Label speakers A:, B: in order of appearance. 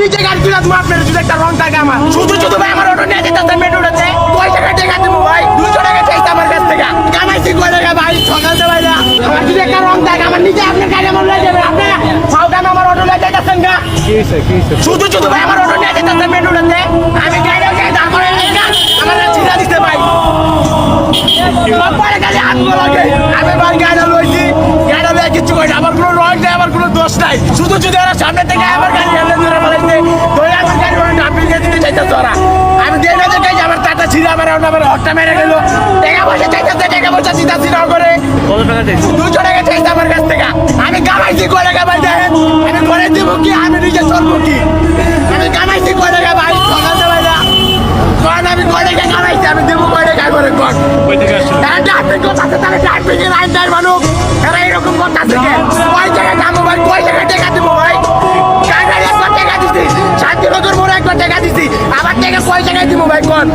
A: নিজে গাড়ি তুলে তোমার আপনার যদি একটা রং থাকে আমার শুধু শুধু ভাই আমার অটো নিয়ে যেতে মেট্রোতে কয় টাকা টাকা দেবো ভাই 200 টাকা চাইছে আমার কাছ থেকে কামাইছি কয় টাকা ভাই সকালতে ভাই না আমার যদি একটা রং থাকে আমার নিজে আপনার গাড়ি আমার লয়ে যাবে আপনি ফাউকান আমার অটো লয়ে যাইতেছেন গা শুধু শুধু ভাই আমার অটো নিয়ে যেতে মেট্রোতে আমি গাড়ি গাড়ি দাঁড় করে আমার চিন্তা দিতে ভাই পরে গাড়ি আনবো লাগে আমি ভাই গাড়ি লইছি গাড়ি লয়ে কিছু কই না আমার কোনো রং নাই আমার কোনো দোষ নাই শুধু শুধু ওরা সামনে থেকে আমার গাড়ি এনে ধরে ফেলাইছে ধরে আমার গাড়ি ওরা নাম দিয়ে দিতে চাইতেছে ওরা আমি দিয়ে না দেখাই আমার টাটা ছিঁড়ে আমার হকটা মেরে গেল টাকা পয়সা চাইতেছে টাকা পয়সা চিন্তা চিন্তা করে
B: কত টাকা চাইছো
A: 200 টাকা চাইছে আমার কাছ থেকে আমি কামাইছি কয় টাকা ভাই দেখেন আমি করে দিব কি আমি নিজে চলবো কি আমি কামাইছি কয় টাকা ভাই সকালতে ভাই না কারণ আমি কয় টাকা কামাইছি আমি দেবো কয় টাকা করে কর
B: কই থেকে আসছো
A: তারা ট্রাফিক করতেছে তারা ট্রাফিকের আইন দেয় মানুষ তারা এরকম করতেছে কয় টাকা দামো ভাই কয় টাকা টাকা দিব ভাই কাকার একবার টাকা দিছি শান্তিনগর মোড়ে একবার টাকা দিছি আবার টাকা কয় টাকায় দিব ভাই কোন